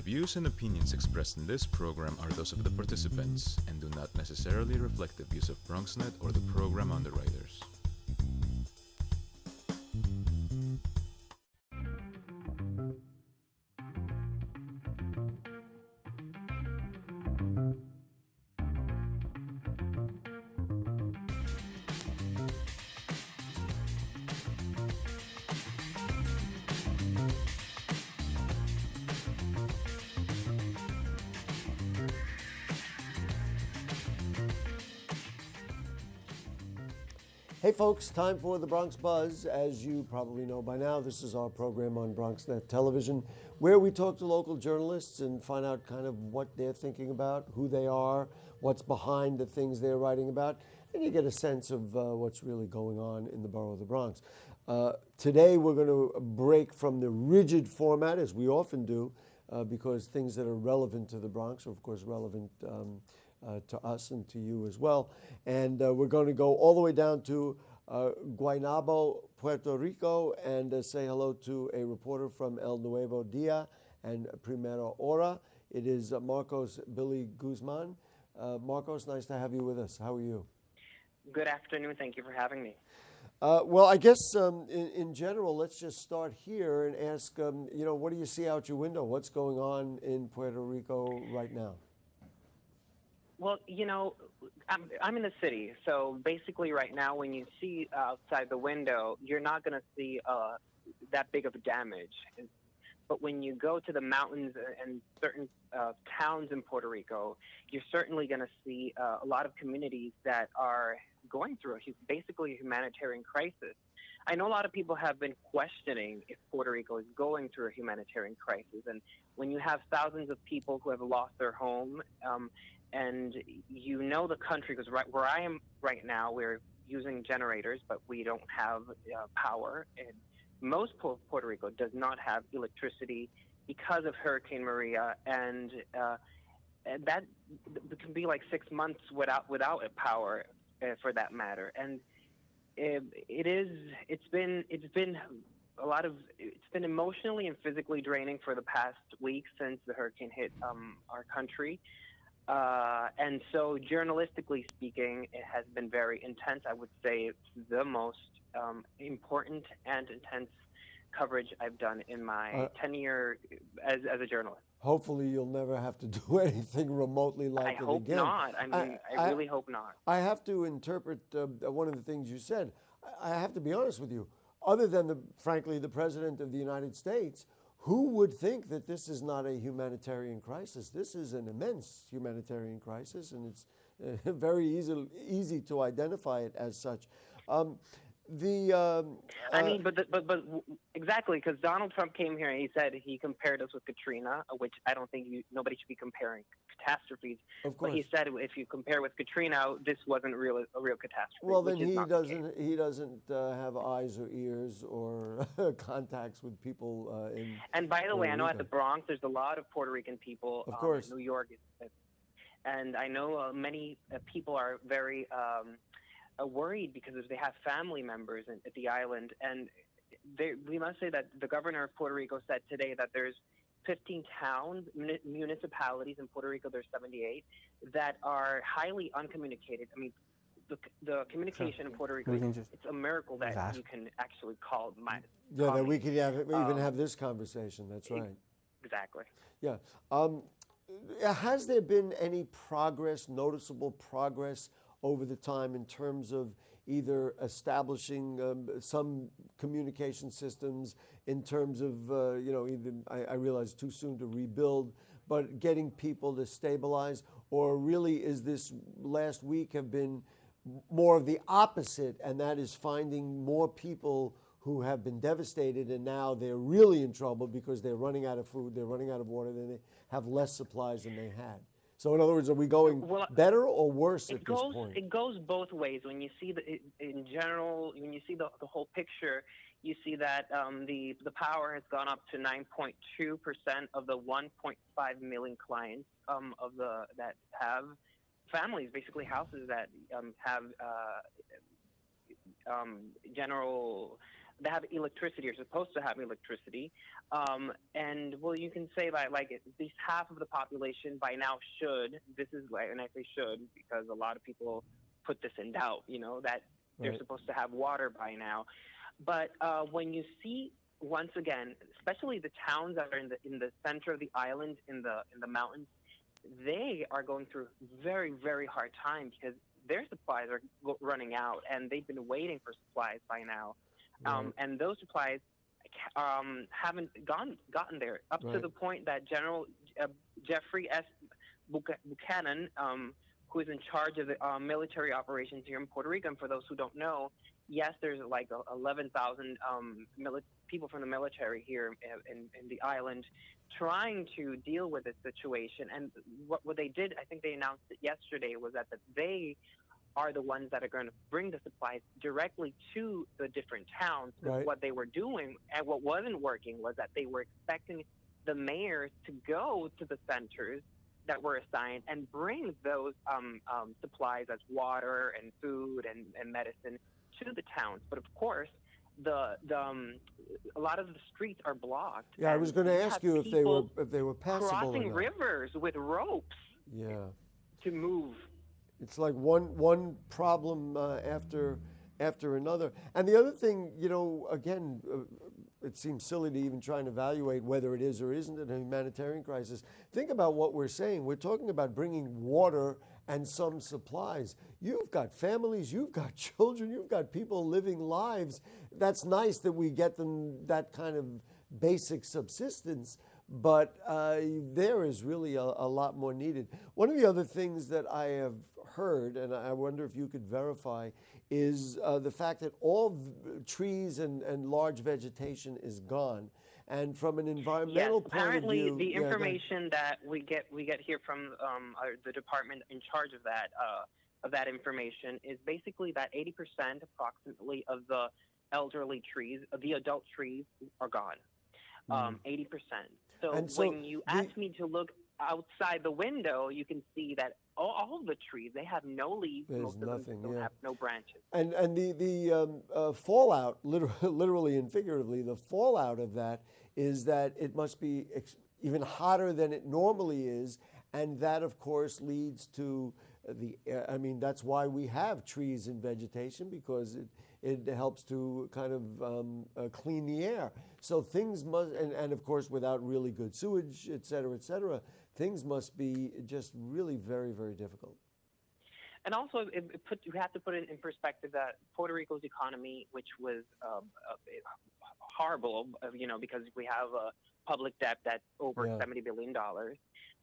The views and opinions expressed in this program are those of the participants and do not necessarily reflect the views of BronxNet or the program underwriters. Hey folks, time for the Bronx Buzz. As you probably know by now, this is our program on BronxNet Television, where we talk to local journalists and find out kind of what they're thinking about, who they are, what's behind the things they're writing about, and you get a sense of what's really going on in the borough of the Bronx. Today we're going to break from the rigid format, as we often do, because things that are relevant to the Bronx are of course relevant to us and to you as well. And we're going to go all the way down to Guaynabo, Puerto Rico, and say hello to a reporter from El Nuevo Dia and Primera Hora. It is Marcos Billy Guzman. Marcos, nice to have you with us. How are you? Good afternoon. Thank you for having me. Well, I guess in general, let's just start here and ask, what do you see out your window? What's going on in Puerto Rico right now? Well, I'm in the city, so basically right now when you see outside the window, you're not going to see that big of damage. But when you go to the mountains and certain towns in Puerto Rico, you're certainly going to see a lot of communities that are going through basically a humanitarian crisis. I know a lot of people have been questioning if Puerto Rico is going through a humanitarian crisis. And when you have thousands of people who have lost their home, and the country, because right where I am right now, we're using generators, but we don't have power. And most Puerto Rico does not have electricity because of Hurricane Maria, and that can be like 6 months without power, for that matter. And it's been emotionally and physically draining for the past week since the hurricane hit our country. And so journalistically speaking, it has been very intense. I would say it's the most important and intense coverage I've done in my tenure as a journalist. Hopefully you'll never have to do anything remotely like it again. I hope not. I really hope not. I have to interpret one of the things you said. I have to be honest with you. Other than, frankly, the President of the United States, who would think that this is not a humanitarian crisis? This is an immense humanitarian crisis, and it's very easy to identify it as such. But exactly, because Donald Trump came here and he said he compared us with Katrina, which I don't think nobody should be comparing catastrophes. Of course. But he said if you compare with Katrina, this wasn't a real catastrophe. Well, then he doesn't have eyes or ears or contacts with people in. And by the way, I know at the Bronx there's a lot of Puerto Rican people. Of course. New York, and I know many people are very worried because they have family members at the island, and we must say that the governor of Puerto Rico said today that there's 15 towns, municipalities in Puerto Rico, there's 78, that are highly uncommunicated. I mean, the communication in Puerto Rico, it's a miracle that you can actually call that we could even have this conversation. That's right. Exactly. Yeah. Has there been any noticeable progress over the time in terms of either establishing some communication systems, in terms of, I realize too soon to rebuild, but getting people to stabilize? Or really is this last week have been more of the opposite, and that is finding more people who have been devastated and now they're really in trouble because they're running out of food, they're running out of water, they have less supplies than they had? So in other words, are we going better or worse at this point? It goes both ways. When you see in general, when you see the whole picture, you see that the power has gone up to 9.2% of the 1.5 million clients that have families, basically houses that have general they have electricity, or supposed to have electricity, and well, you can say that like at least half of the population by now should. This is like, and I say should because a lot of people put this in doubt. That they're supposed to have water by now, but when you see once again, especially the towns that are in the center of the island, in the mountains, they are going through very, very hard time because their supplies are running out, and they've been waiting for supplies by now. And those supplies haven't gotten there, up to the point that General Jeffrey S. Buchanan, who is in charge of the military operations here in Puerto Rico, and for those who don't know, yes, there's like 11,000 people from the military here in the island trying to deal with this situation. And what they did, I think they announced it yesterday, was that they are the ones that are going to bring the supplies directly to the different towns. What they were doing and what wasn't working was that they were expecting the mayors to go to the centers that were assigned and bring those supplies as water and food and medicine to the towns. But of course, a lot of the streets are blocked. Yeah, I was going to ask you if they were passable. Crossing rivers with ropes. Yeah. To move. It's like one problem after another. And the other thing, again, it seems silly to even try and evaluate whether it is or isn't a humanitarian crisis. Think about what we're saying. We're talking about bringing water and some supplies. You've got families, you've got children, you've got people living lives. That's nice that we get them that kind of basic subsistence, but there is really a lot more needed. One of the other things that I have heard, and I wonder if you could verify, is the fact that all trees and large vegetation is gone. And from an environmental point of view, apparently the information that we get here from the department in charge of that information is basically that 80% approximately of the elderly trees, the adult trees, are gone. 80%. So when you ask me to look outside the window, you can see that all the trees, they have no leaves. There's nothing. Don't have no branches. And the fallout, literally and figuratively, the fallout of that is that it must be even hotter than it normally is, and that of course leads to that's why we have trees and vegetation, because it helps to kind of clean the air. So things must, and of course without really good sewage, et cetera, things must be just really very, very difficult. And also, you have to put it in perspective that Puerto Rico's economy, which was horrible, because we have a public debt that's over $70 billion.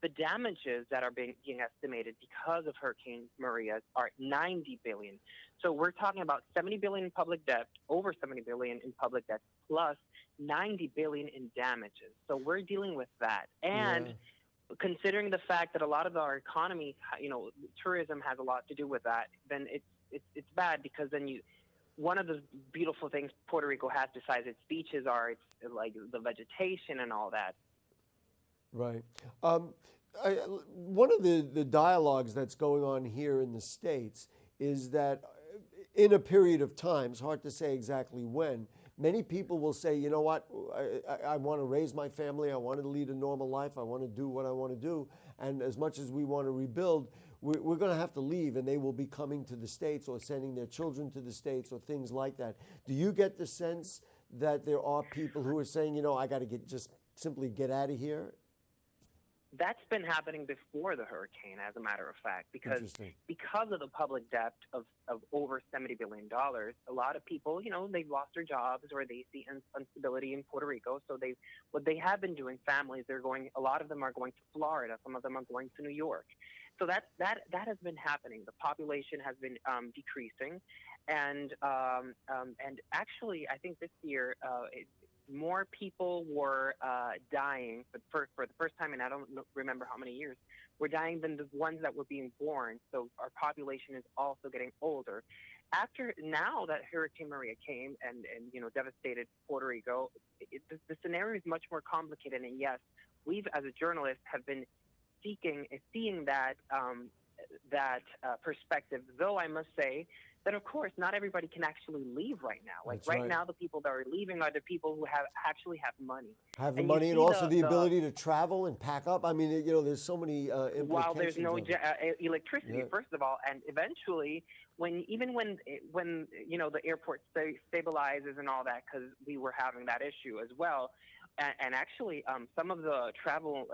The damages that are being estimated because of Hurricane Maria are $90 billion. So we're talking about $70 billion in public debt, over $70 billion in public debt, plus $90 billion in damages. So we're dealing with that. And considering the fact that a lot of our economy, tourism has a lot to do with that, then it's bad, because then one of the beautiful things Puerto Rico has besides its beaches are its like the vegetation and all that. Right. One of the dialogues that's going on here in the States is that in a period of time, it's hard to say exactly when, many people will say, you know what, I want to raise my family, I want to lead a normal life, I want to do what I want to do, and as much as we want to rebuild, we're going to have to leave, and they will be coming to the States or sending their children to the States or things like that. Do you get the sense that there are people who are saying, I got to just simply get out of here? That's been happening before the hurricane, as a matter of fact, because of the public debt of over $70 billion, a lot of people, they've lost their jobs or they see instability in Puerto Rico. So what they have been doing, families, a lot of them are going to Florida. Some of them are going to New York. So that has been happening. The population has been decreasing, and actually, I think this year more people were dying for the first time, and I don't remember how many years, were dying than the ones that were being born. So our population is also getting older. Now that Hurricane Maria came and devastated Puerto Rico, the scenario is much more complicated. And yes, we've as a journalist have been seeing that perspective. Though I must say then of course not everybody can actually leave right now. Like That's right right. now, the people that are leaving are the people who actually have money. Have the And you money and see also the ability to travel and pack up. I mean, there's so many implications. while there's no of it. electricity, Yeah. first of all, and eventually, when the airport stabilizes and all that, because we were having that issue as well, and actually some of the travel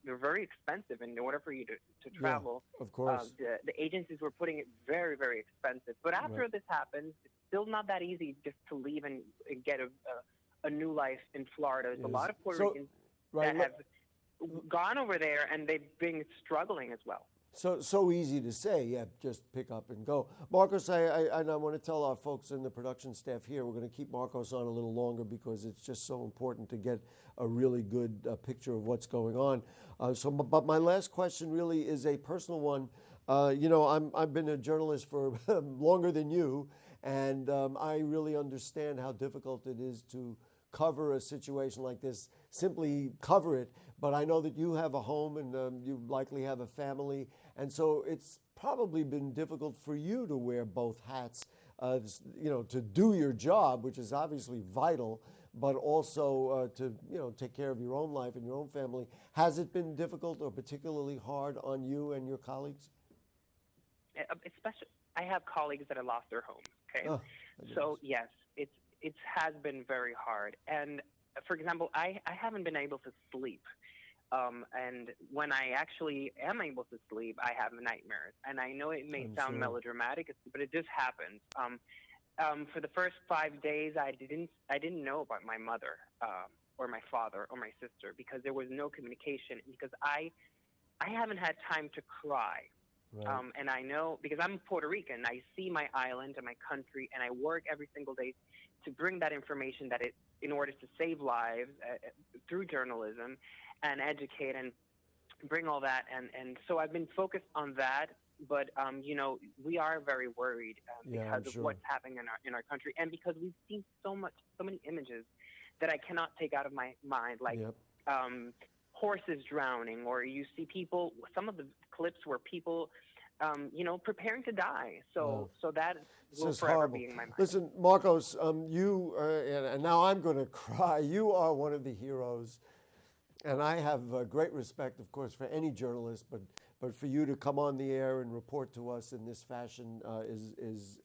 they're very expensive, and in order for you to travel, of course. the agencies were putting it very, very expensive. But after this happens, it's still not that easy just to leave and get a new life in Florida. There's a lot of Puerto Ricans that have gone over there, and they've been struggling as well. So easy to say, yeah, just pick up and go. Marcos, I want to tell our folks in the production staff here, we're going to keep Marcos on a little longer because it's just so important to get a really good picture of what's going on. But my last question really is a personal one. I've been a journalist for longer than you, and I really understand how difficult it is to cover a situation like this, simply cover it. But I know that you have a home and you likely have a family. And so it's probably been difficult for you to wear both hats, to do your job, which is obviously vital, but also to take care of your own life and your own family. Has it been difficult or particularly hard on you and your colleagues? Especially, I have colleagues that have lost their homes. Okay, so yes, it has been very hard. And for example, I haven't been able to sleep. And when I actually am able to sleep, I have nightmares. And I know it may sound melodramatic, but it just happens. For the first 5 days, I didn't know about my mother or my father or my sister because there was no communication. Because I haven't had time to cry. Right. And I know because I'm Puerto Rican, I see my island and my country, and I work every single day to bring that information in order to save lives through journalism and educate and bring all that. And so I've been focused on that. But, we are very worried because of what's happening in our country, and because we've seen so many images that I cannot take out of my mind, like horses drowning, or you see people, some of the clips where people, preparing to die. So that will forever be in my mind. Listen, Marcos, you, and now I'm going to cry, you are one of the heroes. And I have great respect, of course, for any journalist, but for you to come on the air and report to us in this fashion is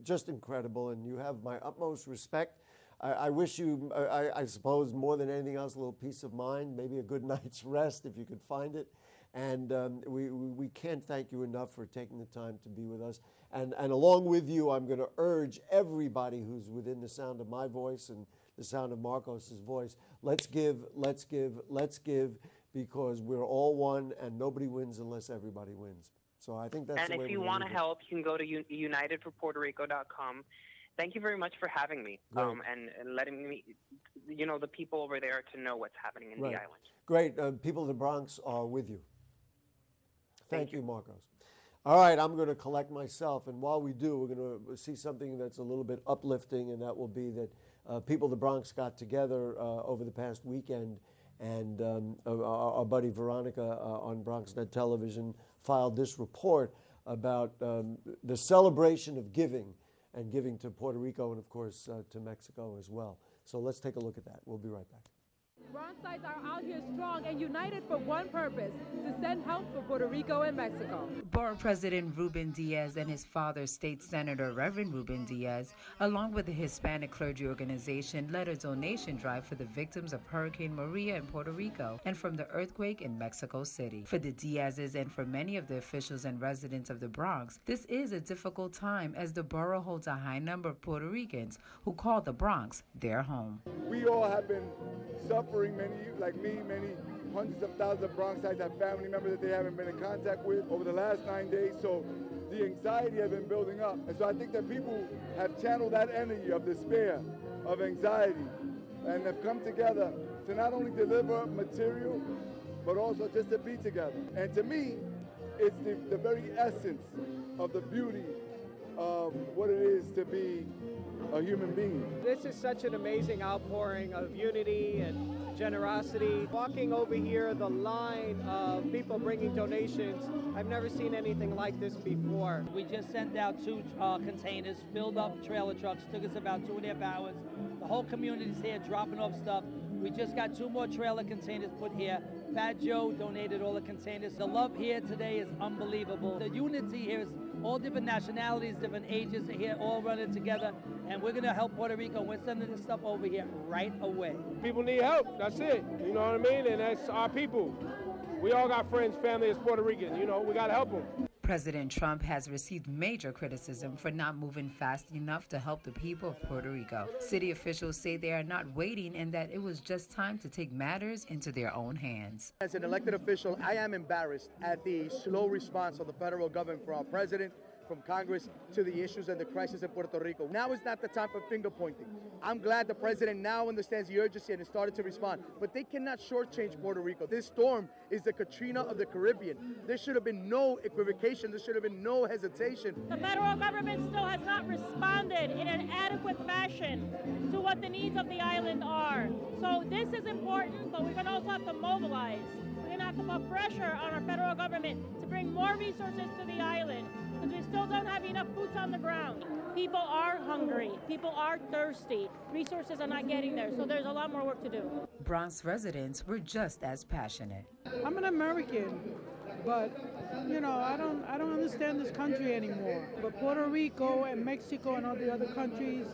just incredible, and you have my utmost respect. I wish you, I suppose, more than anything else, a little peace of mind, maybe a good night's rest if you could find it. And we can't thank you enough for taking the time to be with us. And along with you, I'm going to urge everybody who's within the sound of my voice and the sound of Marcos's voice, let's give, because we're all one, and nobody wins unless everybody wins. So I think that's the way. And if you want to help, you can go to unitedforpuertorico.com. Thank you very much for having me and letting me, the people over there to know what's happening in the island. Great. People of the Bronx are with you. Thank you, Marcos. All right, I'm going to collect myself, and while we do, we're going to see something that's a little bit uplifting, and that will be that people of the Bronx got together over the past weekend, and our buddy Veronica on BronxNet Television filed this report about the celebration of giving, and giving to Puerto Rico and, of course, to Mexico as well. So let's take a look at that. We'll be right back. Bronxites are out here strong and united for one purpose, to send help for Puerto Rico and Mexico. Borough President Ruben Diaz and his father, State Senator Reverend Ruben Diaz, along with the Hispanic Clergy Organization, led a donation drive for the victims of Hurricane Maria in Puerto Rico and from the earthquake in Mexico City. For the Diazes and for many of the officials and residents of the Bronx, this is a difficult time as the borough holds a high number of Puerto Ricans who call the Bronx their home. We all have been suffering, many hundreds of thousands of Bronxites have family members that they haven't been in contact with over the last 9 days, so the anxiety has been building up. And so I think that people have channeled that energy of despair, of anxiety, and have come together to not only deliver material, but also just to be together. And to me, it's the very essence of the beauty of what it is to be a human being. This is such an amazing outpouring of unity and generosity. Walking over here, the line of people bringing donations, I've never seen anything like this before. We just sent out 2 containers, filled up trailer trucks, took us about 2.5 hours. The whole community's here dropping off stuff. We just got 2 more trailer containers put here. Fat Joe donated all the containers. The love here today is unbelievable. The unity here is all different nationalities, different ages are here, all running together, and we're gonna help Puerto Rico. We're sending this stuff over here right away. People need help, that's it, you know what I mean? And that's our people. We all got friends, family as Puerto Rican, you know, we gotta help them. President Trump has received major criticism for not moving fast enough to help the people of Puerto Rico. City officials say they are not waiting and that it was just time to take matters into their own hands. As an elected official, I am embarrassed at the slow response of the federal government from our president, from Congress, to the issues and the crisis in Puerto Rico. Now is not the time for finger pointing. I'm glad the president now understands the urgency and has started to respond, but they cannot shortchange Puerto Rico. This storm is the Katrina of the Caribbean. There should have been no equivocation. There should have been no hesitation. The federal government still has not responded in an adequate fashion to what the needs of the island are. So this is important, but we're going to also have to mobilize. We're going to have to put pressure on our federal government to bring more resources to the island, because we still don't have enough boots on the ground. People are hungry. People are thirsty. Resources are not getting there, so there's a lot more work to do. Bronx residents were just as passionate. I'm an American, but you know, I don't understand this country anymore. But Puerto Rico and Mexico and all the other countries,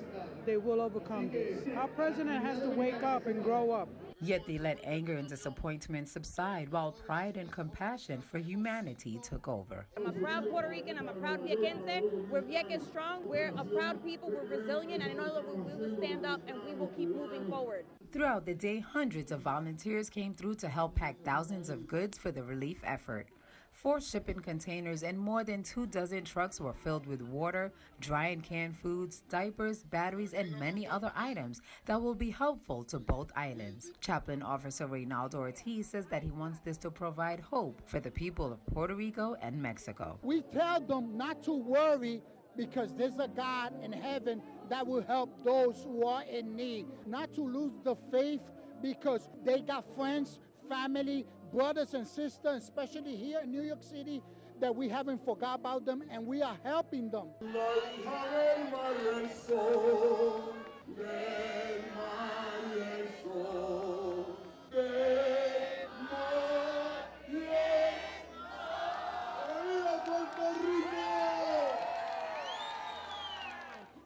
they will overcome this. Our president has to wake up and grow up. Yet they let anger and disappointment subside while pride and compassion for humanity took over. I'm a proud Puerto Rican, I'm a proud Viequense. We're Vieques strong, we're a proud people, we're resilient, and I know that we will stand up and we will keep moving forward. Throughout the day, hundreds of volunteers came through to help pack thousands of goods for the relief effort. 4 shipping containers and more than 24 trucks were filled with water, dry and canned foods, diapers, batteries, and many other items that will be helpful to both islands. Chaplain Officer Reynaldo Ortiz says that he wants this to provide hope for the people of Puerto Rico and Mexico. We tell them not to worry because there's a God in heaven that will help those who are in need. Not to lose the faith because they got friends, family, brothers and sisters, especially here in New York City, that we haven't forgot about them and we are helping them.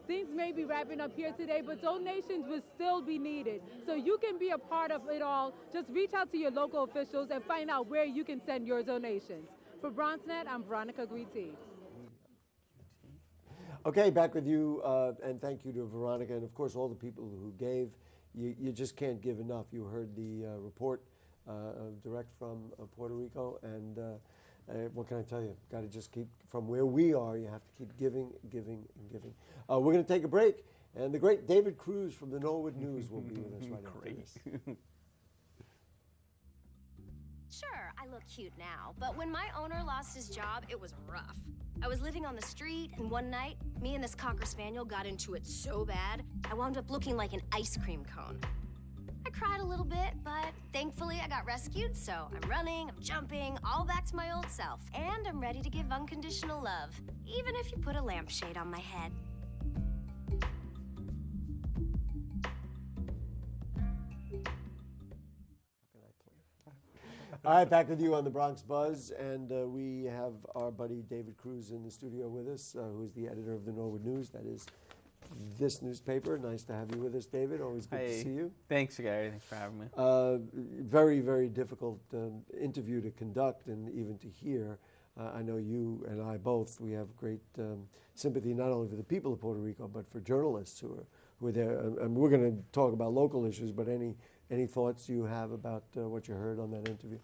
Things may be wrapping up here today, but donations will still be needed. So you can be a part of it all. Just reach out to your local officials and find out where you can send your donations. For BronxNet, I'm Veronica Guiti. Okay, back with you, and thank you to Veronica, and of course all the people who gave. You just can't give enough. You heard the report direct from Puerto Rico, and what can I tell you? Got to just keep, from where we are, you have to keep giving, giving, and giving. We're going to take a break, and the great David Cruz from the Norwood News will be with us right after this. Sure, I look cute now, but when my owner lost his job, it was rough. I was living on the street, and one night, me and this Cocker Spaniel got into it so bad, I wound up looking like an ice cream cone. I cried a little bit, but thankfully I got rescued, so I'm running, I'm jumping, all back to my old self. And I'm ready to give unconditional love, even if you put a lampshade on my head. All right, back with you on the Bronx Buzz, and we have our buddy David Cruz in the studio with us, who is the editor of the Norwood News. That is this newspaper. Nice to have you with us, David. Always good to see you. Thanks, Gary. Thanks for having me. Very, very difficult interview to conduct and even to hear. I know you and I both, we have great sympathy not only for the people of Puerto Rico, but for journalists who are there. And we're going to talk about local issues, but any thoughts you have about what you heard on that interview?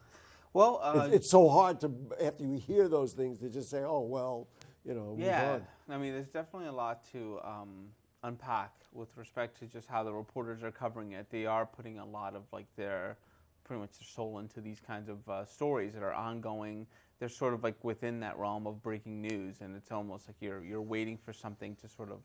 Well, it's so hard to, after you hear those things, to just say, oh, well, you know, move on. I mean, there's definitely a lot to unpack with respect to just how the reporters are covering it. They are putting a lot of pretty much their soul into these kinds of stories that are ongoing. They're sort of like within that realm of breaking news, and it's almost like you're waiting for something to sort of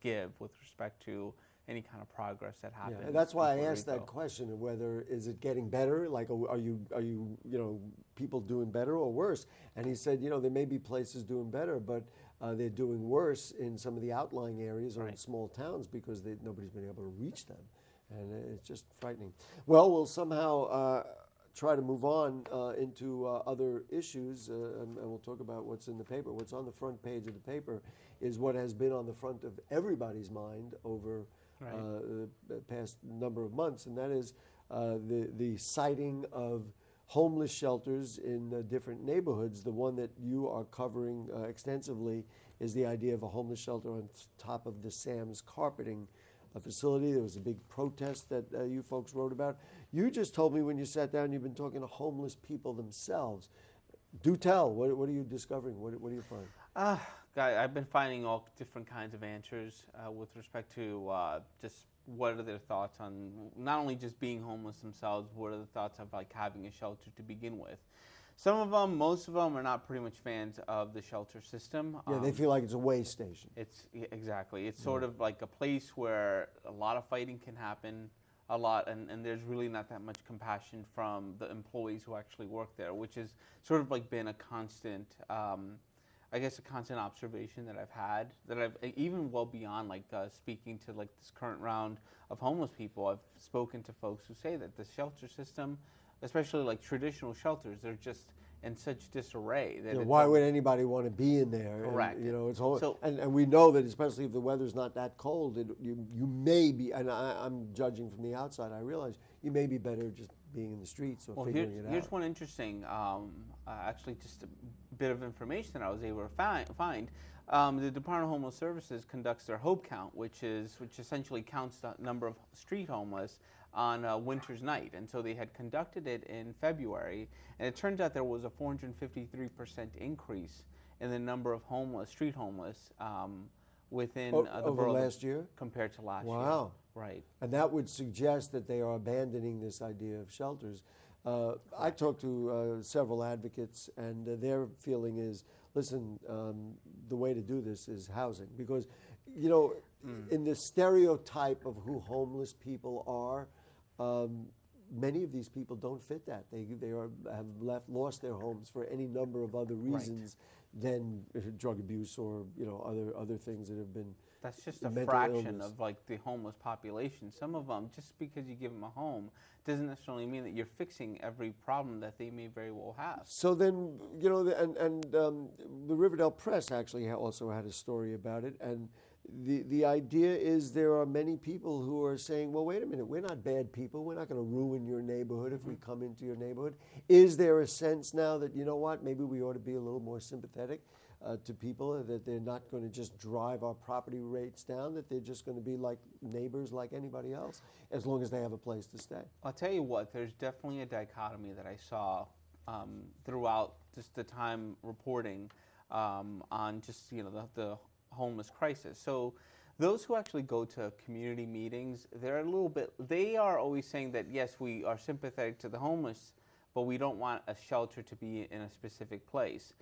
give with respect to any kind of progress that happens. Yeah, and that's why I Puerto asked that Rico. question of whether is it getting better, like are you people doing better or worse? And he said, there may be places doing better, but they're doing worse in some of the outlying areas or in small towns because nobody's been able to reach them, and it's just frightening. Well, we'll somehow try to move on into other issues, and we'll talk about what's in the paper. What's on the front page of the paper is what has been on the front of everybody's mind over the past number of months, and that is the sighting of homeless shelters in different neighborhoods. The one that you are covering extensively is the idea of a homeless shelter on top of the Sam's carpeting facility. There was a big protest that you folks wrote about. You just told me when you sat down you've been talking to homeless people themselves. Do tell. What are you discovering? What do you find? I've been finding all different kinds of answers with respect to just what are their thoughts on not only just being homeless themselves, what are the thoughts of like having a shelter to begin with. Some of them, most of them, are not pretty much fans of the shelter system. Yeah, they feel like it's a way station. Exactly. It's sort of like a place where a lot of fighting can happen, a lot, and there's really not that much compassion from the employees who actually work there, which has sort of like been a constant, I guess, a constant observation that I've had, that I've even well beyond like speaking to like this current round of homeless people. I've spoken to folks who say that the shelter system, especially like traditional shelters, they're just in such disarray that why would anybody want to be in there? Correct. And, it's whole, and we know that especially if the weather's not that cold, you may be, and I'm judging from the outside, I realize you may be better just being in the streets or figuring it out. Here's one interesting, actually just a bit of information that I was able to find. The Department of Homeless Services conducts their Hope Count, which essentially counts the number of street homeless on a winter's night. And so they had conducted it in February, and it turns out there was a 453% increase in the number of street homeless within the over borough last year compared to last year. Wow. Right. And that would suggest that they are abandoning this idea of shelters. I talked to several advocates, and their feeling is, listen, the way to do this is housing. Because, in the stereotype of who homeless people are, many of these people don't fit that. They have lost their homes for any number of other reasons than drug abuse or other things that have been. That's just a fraction of like the homeless population. Some of them, just because you give them a home, doesn't necessarily mean that you're fixing every problem that they may very well have. So then, the Riverdale Press actually also had a story about it, and the idea is there are many people who are saying, well, wait a minute, we're not bad people. We're not going to ruin your neighborhood if we come into your neighborhood. Is there a sense now that, maybe we ought to be a little more sympathetic to people, that they're not going to just drive our property rates down, that they're just going to be like neighbors like anybody else, as long as they have a place to stay? I'll tell you what, there's definitely a dichotomy that I saw throughout just the time reporting on just, the homeless crisis. So those who actually go to community meetings, they are always saying that, yes, we are sympathetic to the homeless, but we don't want a shelter to be in a specific place.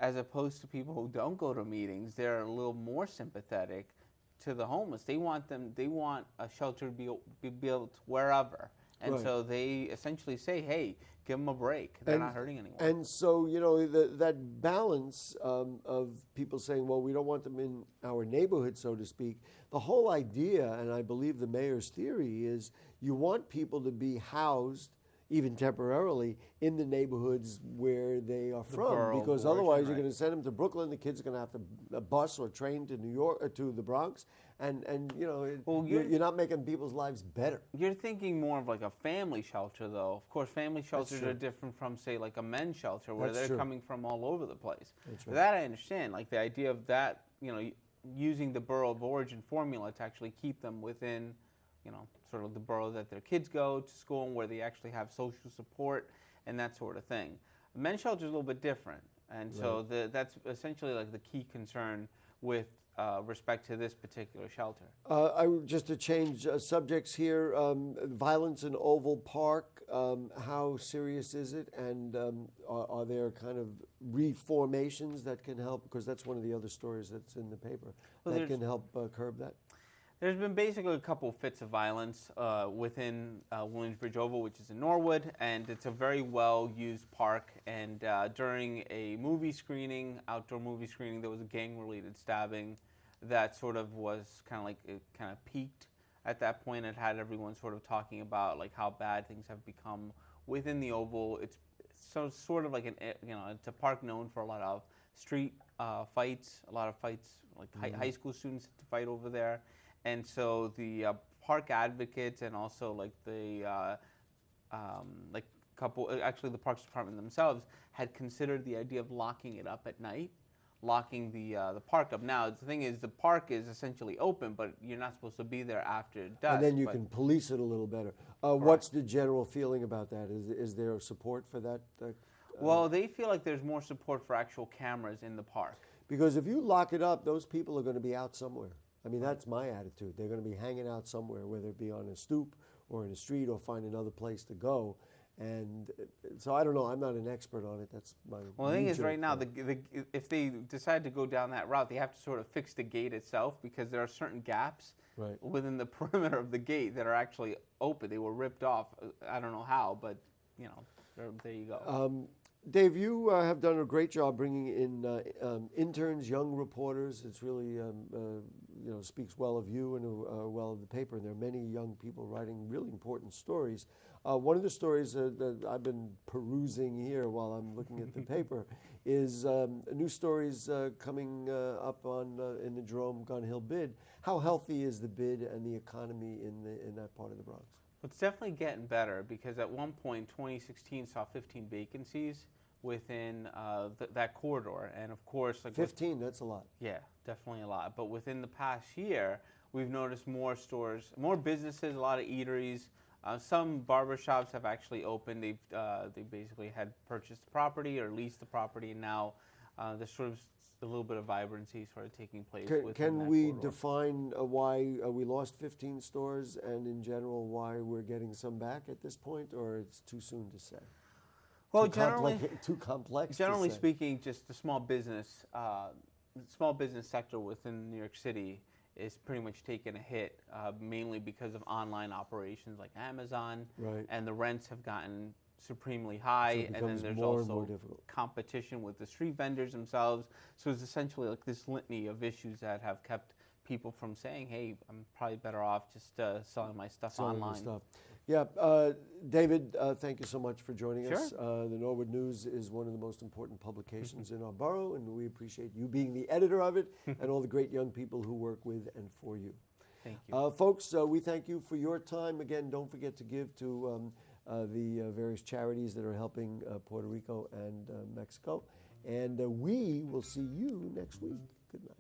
As opposed to people who don't go to meetings, they're a little more sympathetic to the homeless. They want a shelter to be built wherever. And so they essentially say, hey, give them a break. They're not hurting anyone. And so, that balance of people saying, well, we don't want them in our neighborhood, so to speak. The whole idea, and I believe the mayor's theory, is you want people to be housed, even temporarily, in the neighborhoods where they are from, because otherwise you're going to send them to Brooklyn. The kids are going to have to bus or train to New York or to the Bronx, and you're not making people's lives better. You're thinking more of like a family shelter, though. Of course, family shelters are different from, say, like a men's shelter, where they're coming from all over the place. That I understand, like the idea of that, using the borough of origin formula to actually keep them within, sort of the borough that their kids go to school and where they actually have social support and that sort of thing. A men's shelter is a little bit different, and so that's essentially like the key concern with respect to this particular shelter. Just to change subjects here, violence in Oval Park, how serious is it, and are there kind of reformations that can help, because that's one of the other stories that's in the paper, that can help curb that? There's been basically a couple fits of violence within Williamsbridge Oval, which is in Norwood, and it's a very well-used park. And during a movie screening, outdoor movie screening, there was a gang-related stabbing that sort of was kind of like, it kind of peaked at that point. It had everyone sort of talking about like how bad things have become within the Oval. It's so sort of like it's a park known for a lot of street fights, like high school students to fight over there. And so the park advocates and also like the actually the Parks Department themselves had considered the idea of locking it up at night, locking the park up. Now the thing is, the park is essentially open, but you're not supposed to be there after dusk. And then you can police it a little better. What's the general feeling about that? Is there support for that? Well, they feel like there's more support for actual cameras in the park. Because if you lock it up, those people are going to be out somewhere. I mean, that's my attitude. They're going to be hanging out somewhere, whether it be on a stoop or in a street or find another place to go. And so I don't know. I'm not an expert on it. That's my. Well, the thing is, right now, if they decide to go down that route, they have to sort of fix the gate itself, because there are certain gaps within the perimeter of the gate that are actually open. They were ripped off. I don't know how, but there you go. Dave, you have done a great job bringing in interns, young reporters. It's really, speaks well of you and well of the paper. And there are many young people writing really important stories. One of the stories that I've been perusing here while I'm looking at the paper is new stories coming up in the Jerome Gun Hill bid. How healthy is the bid and the economy in that part of the Bronx? It's definitely getting better, because at one point, 2016 saw 15 vacancies within that corridor. And of course, 15, that's a lot. Yeah, definitely a lot. But within the past year, we've noticed more stores, more businesses, a lot of eateries. Some barbershops have actually opened. They basically had purchased the property or leased the property, and now there's sort of a little bit of vibrancy sort of taking place. Can we define why we lost 15 stores, and in general why we're getting some back at this point, or it's too soon to say? Well, too complex. Generally speaking, just the small business sector within New York City is pretty much taking a hit, mainly because of online operations like Amazon, and the rents have gotten supremely high, and then there's also competition with the street vendors themselves. So it's essentially like this litany of issues that have kept people from saying, hey, I'm probably better off just selling my stuff online. Yeah, David, thank you so much for joining us. The Norwood News is one of the most important publications in our borough, and we appreciate you being the editor of it and all the great young people who work with and for you. Thank you. Folks, we thank you for your time. Again, don't forget to give to the various charities that are helping Puerto Rico and Mexico. And we will see you next week. Good night.